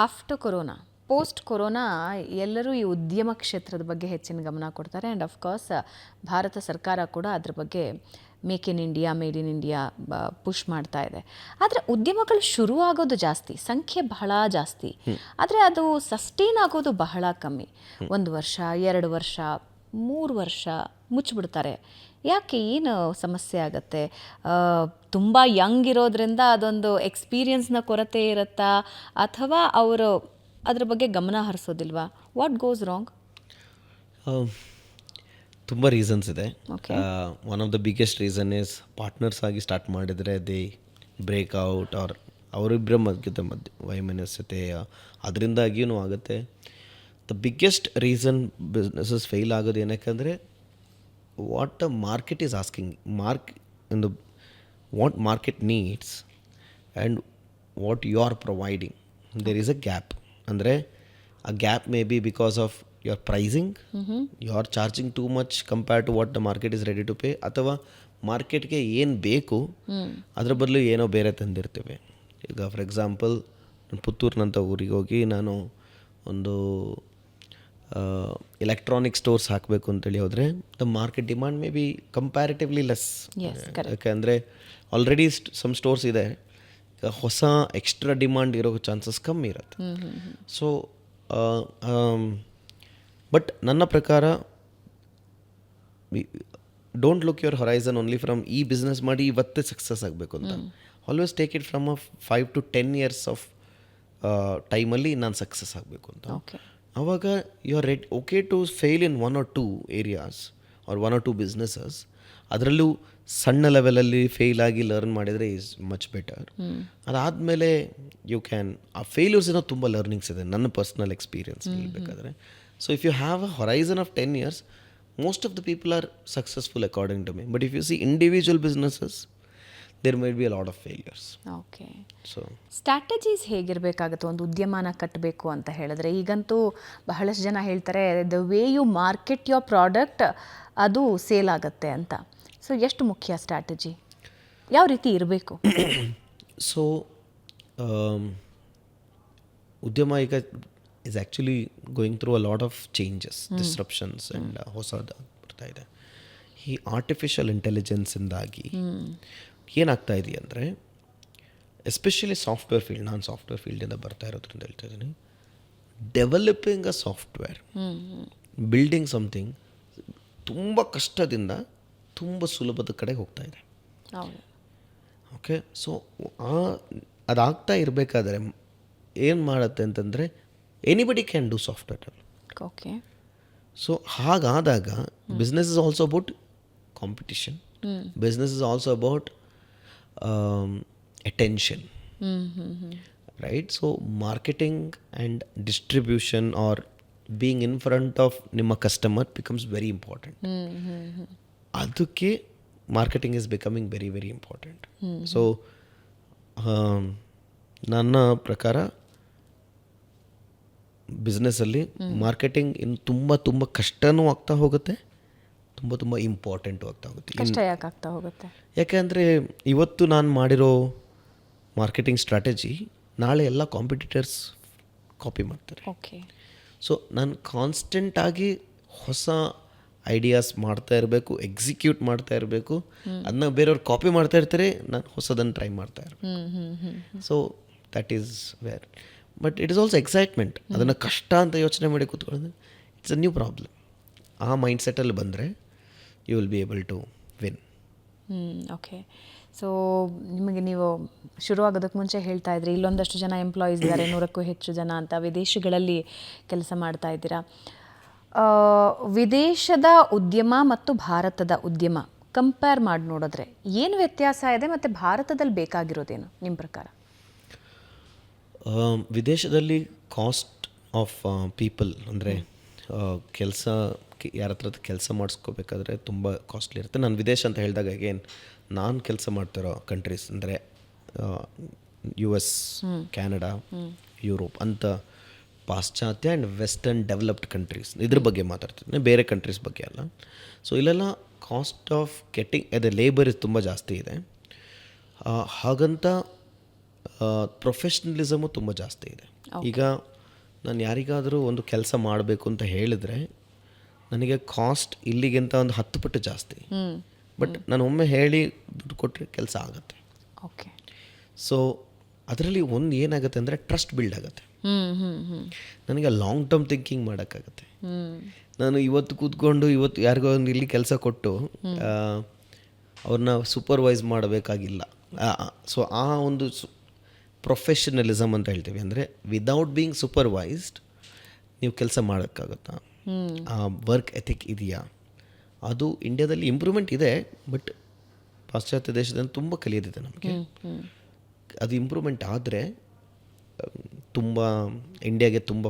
After corona, post corona ಎಲ್ಲರೂ ಈ ಉದ್ಯಮ ಕ್ಷೇತ್ರದ ಬಗ್ಗೆ ಹೆಚ್ಚಿನ ಗಮನ ಕೊಡ್ತಾರೆ. ಆ್ಯಂಡ್ ಅಫ್ಕೋರ್ಸ್ ಭಾರತ ಸರ್ಕಾರ ಕೂಡ ಅದ್ರ ಬಗ್ಗೆ make in India, made in India push ಮಾಡ್ತಾ ಇದೆ. ಆದರೆ ಉದ್ಯಮಗಳು ಶುರು ಆಗೋದು ಜಾಸ್ತಿ, ಸಂಖ್ಯೆ ಬಹಳ ಜಾಸ್ತಿ, ಆದರೆ ಅದು ಸಸ್ಟೈನ್ ಆಗೋದು ಬಹಳ ಕಮ್ಮಿ. 1 ವರ್ಷ, 2 ವರ್ಷ, 3 ವರ್ಷ ಮುಚ್ಚಿಬಿಡ್ತಾರೆ. ಯಾಕೆ, ಏನು ಸಮಸ್ಯೆ ಆಗುತ್ತೆ? ತುಂಬ ಯಂಗ್ ಇರೋದ್ರಿಂದ ಅದೊಂದು ಎಕ್ಸ್ಪೀರಿಯನ್ಸ್ನ ಕೊರತೆ ಇರುತ್ತಾ, ಅಥವಾ ಅವರು ಅದ್ರ ಬಗ್ಗೆ ಗಮನ ಹರಿಸೋದಿಲ್ವಾ? What goes wrong? ತುಂಬ ರೀಸನ್ಸ್ ಇದೆ. Okay. One of the biggest reason is partners ಆಗಿ ಸ್ಟಾರ್ಟ್ ಮಾಡಿದರೆ ದೇ ಬ್ರೇಕ್ಔಟ್ ಆರ್ ಅವರಿಬ್ಬರ ಮಧ್ಯೆ ವೈಮನಸ್ಯತೆ, ಅದರಿಂದಾಗಿಯೂ ಆಗುತ್ತೆ. The biggest reason businesses fail ಆಗೋದು ಏನಕ್ಕೆ what the market is asking, what market needs and what you are providing, there is a gap. ಅಂದರೆ ಆ gap may be because of your pricing, you are charging too much compare to what the market is ready to pay, ಅಥವಾ ಮಾರ್ಕೆಟ್ಗೆ ಏನು ಬೇಕು ಅದ್ರ ಬದಲು ಏನೋ ಬೇರೆ ತಂದಿರ್ತೇವೆ. ಈಗ ಫಾರ್ ಎಕ್ಸಾಂಪಲ್, ಪುತ್ತೂರಿನಂಥ ಊರಿಗೆ ಹೋಗಿ ನಾನು ಒಂದು ಎಲೆಕ್ಟ್ರಾನಿಕ್ ಸ್ಟೋರ್ಸ್ ಹಾಕಬೇಕು ಅಂತೇಳಿ ಹೋದರೆ the market demand may be comparatively less. ಯಾಕೆಂದರೆ ಆಲ್ರೆಡಿ ಸಮ್ ಸ್ಟೋರ್ಸ್ ಇದೆ, ಹೊಸ ಎಕ್ಸ್ಟ್ರಾ ಡಿಮಾಂಡ್ ಇರೋ ಚಾನ್ಸಸ್ ಕಮ್ಮಿ ಇರುತ್ತೆ. ಸೊ ಬಟ್ ನನ್ನ ಪ್ರಕಾರ don't look your horizon only from ಈ ಬಿಸ್ನೆಸ್ ಮಾಡಿ ಇವತ್ತೇ ಸಕ್ಸಸ್ ಆಗಬೇಕು ಅಂತ. Always take it from a 5 to 10 years of ಟೈಮಲ್ಲಿ ನಾನು ಸಕ್ಸಸ್ ಆಗಬೇಕು ಅಂತ. ಆವಾಗ you are okay to fail in 1 or 2 areas are 1 or 2 businesses. ಅದರಲ್ಲೂ ಸಣ್ಣ ಲೆವೆಲಲ್ಲಿ ಫೇಲ್ ಆಗಿ ಲರ್ನ್ ಮಾಡಿದರೆ ಈಸ್ ಮಚ್ ಬೆಟರ್. ಅದಾದಮೇಲೆ ಯು ಕ್ಯಾನ್, ಆ ಫೇಲ್ಯೂರ್ಸಿನ ತುಂಬ ಲರ್ನಿಂಗ್ಸ್ ಇದೆ ನನ್ನ ಪರ್ಸ್ನಲ್ ಎಕ್ಸ್ಪೀರಿಯನ್ಸ್ ಹೇಳ್ಬೇಕಾದ್ರೆ. So if you have a horizon of 10 years, most of the people are successful according to me. But if you see individual businesses, there might be a lot of failures. Okay. So strategies ಹೇಗಿರಬೇಕಾಗುತ್ತೆ ಒಂದು ಉದ್ಯಮನ ಕಟ್ಟಬೇಕು ಅಂತ ಹೇಳಿದ್ರೆ? ಈಗಂತೂ ಬಹಳಷ್ಟು ಜನ ಹೇಳ್ತಾರೆ the way you market your product ಅದು ಸೇಲ್ ಆಗುತ್ತೆ ಅಂತ. ಸೊ ಎಷ್ಟು ಮುಖ್ಯ ಸ್ಟ್ರಾಟಜಿ, ಯಾವ ರೀತಿ ಇರಬೇಕು? ಸೊ ಉದ್ಯಮ ಈಗ is actually going through a lot of changes, disruptions and ಹೊಸದು ಬರ್ತಾ ಇದೆ. ಈ ಆರ್ಟಿಫಿಷಿಯಲ್ ಇಂಟೆಲಿಜೆನ್ಸಿಂದಾಗಿ ಏನಾಗ್ತಾ ಇದೆ ಅಂದರೆ, ಎಸ್ಪೆಷಲಿ ಸಾಫ್ಟ್ವೇರ್ ಫೀಲ್ಡ್, ನಾನು ಸಾಫ್ಟ್ವೇರ್ ಫೀಲ್ಡಿಂದ ಬರ್ತಾ ಇರೋದ್ರಿಂದ ಹೇಳ್ತಾ ಇದ್ದೀನಿ, developing a software, building something ತುಂಬ ಕಷ್ಟದಿಂದ ತುಂಬ ಸುಲಭದ ಕಡೆ ಹೋಗ್ತಾ ಇದೆ. ಓಕೆ. ಸೊ ಅದಾಗ್ತಾ ಇರಬೇಕಾದ್ರೆ ಏನು ಮಾಡುತ್ತೆ ಅಂತಂದರೆ, anybody can do software development. Okay. So ಹಾಗಾದಾಗ business is also about competition, business is also about attention, right? So marketing and distribution are being in front of ನಿಮ್ಮ ಕಸ್ಟಮರ್ ಬಿಕಮ್ಸ್ ವೆರಿ ಇಂಪಾರ್ಟೆಂಟ್. ಅದಕ್ಕೆ marketing is becoming very very important. So ನನ್ನ ಪ್ರಕಾರ ಬಿಸ್ನೆಸ್ಸಲ್ಲಿ marketing ಇನ್ನು ತುಂಬ ತುಂಬ ಕಷ್ಟನೂ ಆಗ್ತಾ ಹೋಗುತ್ತೆ, ತುಂಬ ತುಂಬ ಇಂಪಾರ್ಟೆಂಟು ಆಗ್ತಾ ಹೋಗುತ್ತೆ. ಕಷ್ಟ ಯಾಕೆ ಆಗ್ತಾ ಹೋಗುತ್ತೆ? ಯಾಕೆಂದರೆ ಇವತ್ತು ನಾನು ಮಾಡಿರೋ ಮಾರ್ಕೆಟಿಂಗ್ ಸ್ಟ್ರಾಟಜಿ ನಾಳೆ ಎಲ್ಲ ಕಾಂಪಿಟೇಟರ್ಸ್ ಕಾಪಿ ಮಾಡ್ತಾರೆ. ಓಕೆ. ಸೊ ನಾನು ಕಾನ್ಸ್ಟೆಂಟಾಗಿ ಹೊಸ ಐಡಿಯಾಸ್ ಮಾಡ್ತಾ ಇರಬೇಕು, ಎಕ್ಸಿಕ್ಯೂಟ್ ಮಾಡ್ತಾ ಇರಬೇಕು. ಅದನ್ನ ಬೇರೆಯವ್ರು ಕಾಪಿ ಮಾಡ್ತಾ ಇರ್ತಾರೆ, ನಾನು ಹೊಸದನ್ನು ಟ್ರೈ ಮಾಡ್ತಾ ಇರಬೇಕು. So that is where. But it is also excitement. ಅದನ್ನು ಕಷ್ಟ ಅಂತ ಯೋಚನೆ ಮಾಡಿ ಕೂತ್ಕೊಳ್ಳೋದು, ಇಟ್ಸ್ ಅ ನ್ಯೂ ಪ್ರಾಬ್ಲಮ್. ಆ ಮೈಂಡ್ಸೆಟ್ಟಲ್ಲಿ ಬಂದರೆ you will be able to win. Okay. So ನಿಮಗೆ, ನೀವು ಶುರುವಾಗೋದಕ್ಕೆ ಮುಂಚೆ ಹೇಳ್ತಾ ಇದ್ರಿ ಇಲ್ಲೊಂದಷ್ಟು ಜನ ಎಂಪ್ಲಾಯೀಸ್ ಇದ್ದಾರೆ, 100ಕ್ಕೂ ಹೆಚ್ಚು ಜನ ಅಂತ, ವಿದೇಶಗಳಲ್ಲಿ ಕೆಲಸ ಮಾಡ್ತಾ ಇದ್ದೀರಾ. ವಿದೇಶದ ಉದ್ಯಮ ಮತ್ತು ಭಾರತದ ಉದ್ಯಮ ಕಂಪೇರ್ ಮಾಡಿ ನೋಡಿದ್ರೆ ಏನು ವ್ಯತ್ಯಾಸ ಇದೆ, ಮತ್ತು ಭಾರತದಲ್ಲಿ ಬೇಕಾಗಿರೋದೇನು ನಿಮ್ಮ ಪ್ರಕಾರ? ವಿದೇಶದಲ್ಲಿ ಕಾಸ್ಟ್ ಆಫ್ ಪೀಪಲ್, ಅಂದರೆ ಕೆಲಸ ಯಾರ ಹತ್ರ ಕೆಲಸ ಮಾಡಿಸ್ಕೋಬೇಕಾದ್ರೆ ತುಂಬ ಕಾಸ್ಟ್ಲಿ ಇರುತ್ತೆ. ನಾನು ವಿದೇಶ ಅಂತ ಹೇಳಿದಾಗ ಅಗೇನ್ ನಾನು ಕೆಲಸ ಮಾಡ್ತಿರೋ ಕಂಟ್ರೀಸ್ ಅಂದರೆ US, ಕ್ಯಾನಡಾ, ಯುರೋಪ್ ಅಂತ ಪಾಶ್ಚಾತ್ಯ ಆ್ಯಂಡ್ ವೆಸ್ಟರ್ನ್ ಡೆವಲಪ್ಡ್ ಕಂಟ್ರೀಸ್, ಇದ್ರ ಬಗ್ಗೆ ಮಾತಾಡ್ತಿದ್ದೀನಿ, ಬೇರೆ ಕಂಟ್ರೀಸ್ ಬಗ್ಗೆ ಅಲ್ಲ. ಸೊ ಇಲ್ಲೆಲ್ಲ ಕಾಸ್ಟ್ ಆಫ್ ಗೆಟ್ಟಿಂಗ್ ಅದೇ ಲೇಬರ್ ತುಂಬ ಜಾಸ್ತಿ ಇದೆ. ಹಾಗಂತ ಪ್ರೊಫೆಷ್ನಲಿಸಮು ತುಂಬ ಜಾಸ್ತಿ ಇದೆ. ಈಗ ನಾನು ಯಾರಿಗಾದರೂ ಒಂದು ಕೆಲಸ ಮಾಡಬೇಕು ಅಂತ ಹೇಳಿದ್ರೆ ನನಗೆ ಕಾಸ್ಟ್ ಇಲ್ಲಿಗಿಂತ ಒಂದು 10 ಪಟ್ಟು ಜಾಸ್ತಿ. ಬಟ್ ನಾನು ಒಮ್ಮೆ ಹೇಳಿ ದುಡ್ಡು ಕೊಟ್ಟರೆ ಕೆಲಸ ಆಗುತ್ತೆ. ಓಕೆ. ಸೊ ಅದರಲ್ಲಿ ಒಂದು ಏನಾಗುತ್ತೆ ಅಂದರೆ ಟ್ರಸ್ಟ್ ಬಿಲ್ಡ್ ಆಗುತ್ತೆ. ನನಗೆ ಲಾಂಗ್ ಟರ್ಮ್ ಥಿಂಕಿಂಗ್ ಮಾಡೋಕ್ಕಾಗತ್ತೆ. ನಾನು ಇವತ್ತು ಕೂತ್ಕೊಂಡು ಇವತ್ತು ಯಾರಿಗೋ ಒಂದು ಇಲ್ಲಿ ಕೆಲಸ ಕೊಟ್ಟು ಅವ್ರನ್ನ ಸೂಪರ್ವೈಸ್ ಮಾಡಬೇಕಾಗಿಲ್ಲ. ಸೊ ಆ ಒಂದು ಪ್ರೊಫೆಷನಲಿಸಮ್ ಅಂತ ಹೇಳ್ತೀವಿ, ಅಂದರೆ ವಿದೌಟ್ ಬೀಯಿಂಗ್ ಸೂಪರ್ವೈಸ್ಡ್ ನೀವು ಕೆಲಸ ಮಾಡೋಕ್ಕಾಗುತ್ತಾ, ಆ ವರ್ಕ್ ಎಥಿಕ್ ಇದೆಯಾ? ಅದು ಇಂಡಿಯಾದಲ್ಲಿ ಇಂಪ್ರೂವ್ಮೆಂಟ್ ಇದೆ, ಬಟ್ ಪಾಶ್ಚಾತ್ಯ ದೇಶದಲ್ಲಿ ತುಂಬ ಕಲಿಯೋದಿದೆ ನಮಗೆ. ಅದು ಇಂಪ್ರೂವ್ಮೆಂಟ್ ಆದರೆ ತುಂಬ ಇಂಡಿಯಾಗೆ ತುಂಬ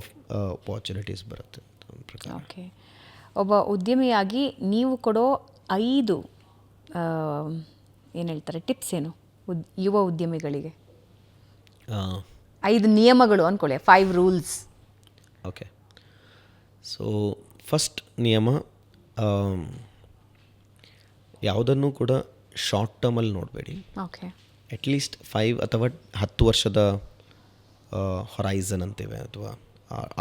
ಅಪಾರ್ಚುನಿಟೀಸ್ ಬರುತ್ತೆ ನನ್ನ ಪ್ರಕಾರ. ಓಕೆ. ಒಬ್ಬ ಉದ್ಯಮಿಯಾಗಿ ನೀವು ಕೊಡೋ 5 ಏನು ಹೇಳ್ತಾರೆ ಟಿಪ್ಸ್ ಏನು ಯುವ ಉದ್ಯಮಿಗಳಿಗೆ? 5 ನಿಯಮಗಳು ಅಂದ್ಕೊಳ್ಳಿ, 5 ರೂಲ್ಸ್. ಓಕೆ. ಸೊ ಫಸ್ಟ್ ನಿಯಮ, ಯಾವುದನ್ನು ಕೂಡ ಶಾರ್ಟ್ ಟರ್ಮಲ್ಲಿ ನೋಡಬೇಡಿ. ಓಕೆ. ಅಟ್ಲೀಸ್ಟ್ 5 ಅಥವಾ 10 ವರ್ಷದ ಹೊರೈಸನ್ ಅಂತೀವಿ, ಅಥವಾ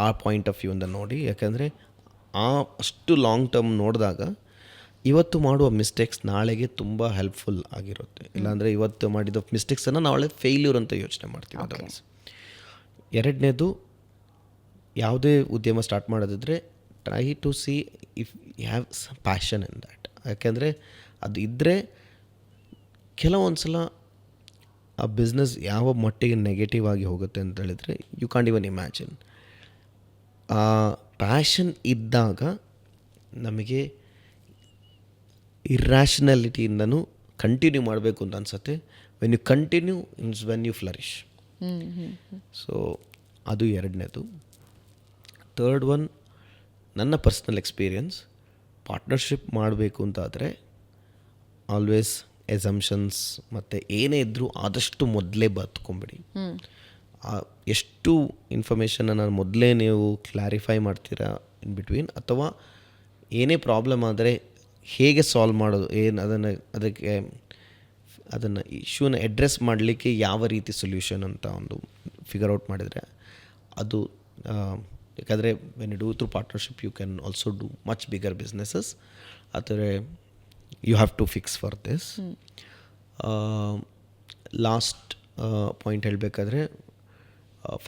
ಆ ಪಾಯಿಂಟ್ ಆಫ್ ವ್ಯೂಯಿಂದ ನೋಡಿ. ಯಾಕಂದರೆ ಅಷ್ಟು ಲಾಂಗ್ ಟರ್ಮ್ ನೋಡಿದಾಗ ಇವತ್ತು ಮಾಡುವ ಮಿಸ್ಟೇಕ್ಸ್ ನಾಳೆಗೆ ತುಂಬ ಹೆಲ್ಪ್ಫುಲ್ ಆಗಿರುತ್ತೆ. ಇಲ್ಲಾಂದರೆ ಇವತ್ತು ಮಾಡಿದ ಮಿಸ್ಟೇಕ್ಸನ್ನು ನಾಳೆ ಫೇಲ್ಯೂರ್ ಅಂತ ಯೋಚನೆ ಮಾಡ್ತೀವಿ. ಅದರ್ವೈಸ್ ಎರಡನೇದು, ಯಾವುದೇ ಉದ್ಯಮ ಸ್ಟಾರ್ಟ್ ಮಾಡೋದಿದ್ರೆ try to see if you have passion in that. ಯಾಕೆಂದರೆ ಅದು ಇದ್ದರೆ ಕೆಲವೊಂದು ಸಲ ಆ ಬಿಸ್ನೆಸ್ ಯಾವ ಮಟ್ಟಿಗೆ ನೆಗೆಟಿವ್ ಆಗಿ ಹೋಗುತ್ತೆ ಅಂತ ಹೇಳಿದರೆ ಯು ಕಾಂಟ್ ಇವನ್ ಇಮ್ಯಾಜಿನ್. ಆ ಪ್ಯಾಷನ್ ಇದ್ದಾಗ ನಮಗೆ ಇರ್ಯಾಷನಾಲಿಟಿಯಿಂದನೂ ಕಂಟಿನ್ಯೂ ಮಾಡಬೇಕು ಅಂತ ಅನಿಸುತ್ತೆ. ವೆನ್ ಯು ಕಂಟಿನ್ಯೂ ಇನ್ಸ್ ವೆನ್ ಯು ಫ್ಲರಿಶ್. ಸೊ ಅದು ಎರಡನೇದು. ಥರ್ಡ್ ಒನ್, ನನ್ನ ಪರ್ಸ್ನಲ್ ಎಕ್ಸ್ಪೀರಿಯನ್ಸ್, ಪಾರ್ಟ್ನರ್ಶಿಪ್ ಮಾಡಬೇಕು ಅಂತಾದರೆ ಆಲ್ವೇಸ್ ಎಸಂಪ್ಷನ್ಸ್ ಮತ್ತು ಏನೇ ಇದ್ದರೂ ಆದಷ್ಟು ಮೊದಲೇ ಬತ್ಕೊಂಬಿಡಿ. ಎಷ್ಟು ಇನ್ಫಾರ್ಮೇಷನ್ನ ಮೊದಲೇ ನೀವು ಕ್ಲಾರಿಫೈ ಮಾಡ್ತೀರಾ ಇನ್ ಬಿಟ್ವೀನ್, ಅಥವಾ ಏನೇ ಪ್ರಾಬ್ಲಮ್ ಆದರೆ ಹೇಗೆ ಸಾಲ್ವ್ ಮಾಡೋದು, ಏನು ಅದನ್ನು ಇಶ್ಯೂನ ಅಡ್ರೆಸ್ ಮಾಡಲಿಕ್ಕೆ ಯಾವ ರೀತಿ ಸೊಲ್ಯೂಷನ್ ಅಂತ ಒಂದು ಫಿಗರ್ ಔಟ್ ಮಾಡಿದರೆ ಅದು, ಯಾಕಂದರೆ when you do through partnership you can also do much bigger businesses. ಆದರೆ you have to fix for this. Last point ಹೇಳಬೇಕಾದ್ರೆ,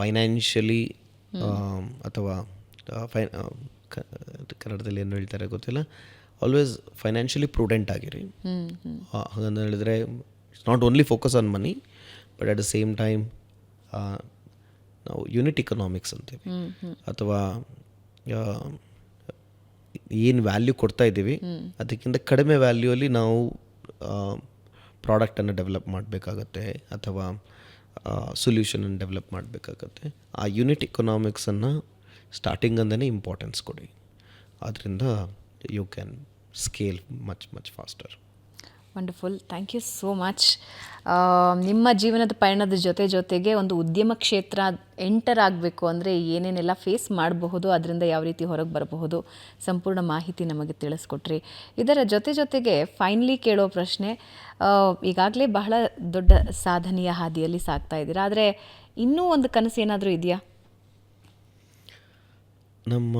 ಫೈನಾನ್ಷಿಯಲಿ ಅಥವಾ ಕನ್ನಡದಲ್ಲಿ ಏನು ಹೇಳ್ತಾರೆ ಗೊತ್ತಿಲ್ಲ, ಆಲ್ವೇಸ್ ಫೈನಾನ್ಷಿಯಲಿ ಪ್ರೂಡೆಂಟ್ ಆಗಿರಿ. ಹಾಗಂತ ಹೇಳಿದರೆ it's not only focus on money, but at the same time ನಾವು ಯೂನಿಟ್ ಇಕನಾಮಿಕ್ಸ್ ಅಂತೀವಿ, ಅಥವಾ ಏನು ವ್ಯಾಲ್ಯೂ ಕೊಡ್ತಾ ಇದ್ದೀವಿ ಅದಕ್ಕಿಂತ ಕಡಿಮೆ ವ್ಯಾಲ್ಯೂಯಲ್ಲಿ ನಾವು ಪ್ರಾಡಕ್ಟನ್ನು ಡೆವಲಪ್ ಮಾಡಬೇಕಾಗತ್ತೆ, ಅಥವಾ ಸೊಲ್ಯೂಷನನ್ನು ಡೆವಲಪ್ ಮಾಡಬೇಕಾಗತ್ತೆ. ಆ ಯೂನಿಟ್ ಇಕನಾಮಿಕ್ಸನ್ನು ಸ್ಟಾರ್ಟಿಂಗಂದನೇ ಇಂಪಾರ್ಟೆನ್ಸ್ ಕೊಡಿ. ಆದ್ದರಿಂದ you can scale much faster. Wonderful. Thank you so much. ನಿಮ್ಮ ಜೀವನದ ಪಯಣದ ಜೊತೆಗೆ ಒಂದು ಉದ್ಯಮ ಕ್ಷೇತ್ರ ಎಂಟರ್ ಆಗಬೇಕು ಅಂದರೆ ಏನೇನೆಲ್ಲ ಫೇಸ್ ಮಾಡಬಹುದು, ಅದರಿಂದ ಯಾವ ರೀತಿ ಹೊರಗೆ ಬರಬಹುದು, ಸಂಪೂರ್ಣ ಮಾಹಿತಿ ನಮಗೆ ತಿಳಿಸ್ಕೊಟ್ರಿ. ಇದರ ಜೊತೆಗೆ ಫೈನಲಿ ಕೇಳೋ ಪ್ರಶ್ನೆ, ಈಗಾಗಲೇ ಬಹಳ ದೊಡ್ಡ ಸಾಧನೆಯ ಹಾದಿಯಲ್ಲಿ ಸಾಗ್ತಾ ಇದ್ದೀರಾ, ಆದರೆ ಇನ್ನೂ ಒಂದು ಕನಸು ಏನಾದರೂ ಇದೆಯಾ? ನಮ್ಮ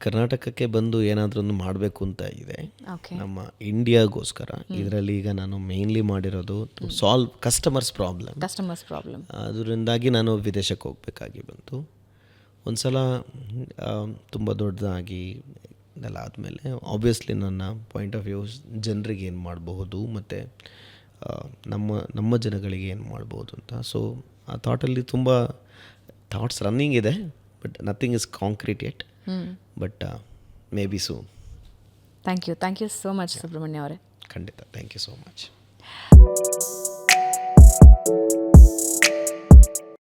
ಕರ್ನಾಟಕಕ್ಕೆ ಬಂದು ಏನಾದರೂ ಒಂದು ಮಾಡಬೇಕು ಅಂತ ಇದೆ, ಓಕೆ, ನಮ್ಮ ಇಂಡಿಯಾಗೋಸ್ಕರ. ಇದರಲ್ಲಿ ಈಗ ನಾನು ಮೇನ್ಲಿ ಮಾಡಿರೋದು ಸಾಲ್ವ್ ಕಸ್ಟಮರ್ಸ್ ಪ್ರಾಬ್ಲಮ್. ಅದರಿಂದಾಗಿ ನಾನು ವಿದೇಶಕ್ಕೆ ಹೋಗಬೇಕಾಗಿ ಬಂತು. ಒಂದು ಸಲ ತುಂಬ ದೊಡ್ಡದಾಗಿ ಎಲ್ಲ ಆದಮೇಲೆ ಆಬ್ವಿಯಸ್ಲಿ ನನ್ನ ಪಾಯಿಂಟ್ ಆಫ್ ವ್ಯೂ ಜನರಿಗೆ ಏನು ಮಾಡಬಹುದು ಮತ್ತು ನಮ್ಮ ಜನಗಳಿಗೆ ಏನು ಮಾಡ್ಬೋದು ಅಂತ. ಸೊ ಆ ಥಾಟಲ್ಲಿ ತುಂಬ ಥಾಟ್ಸ್ ರನ್ನಿಂಗ್ ಇದೆ, but nothing is concrete yet, but maybe soon. Thank you so much Subrahmanya ಅವರೇ. ಖಂಡಿತ, ಥ್ಯಾಂಕ್ ಯು ಸೋ ಮಚ್.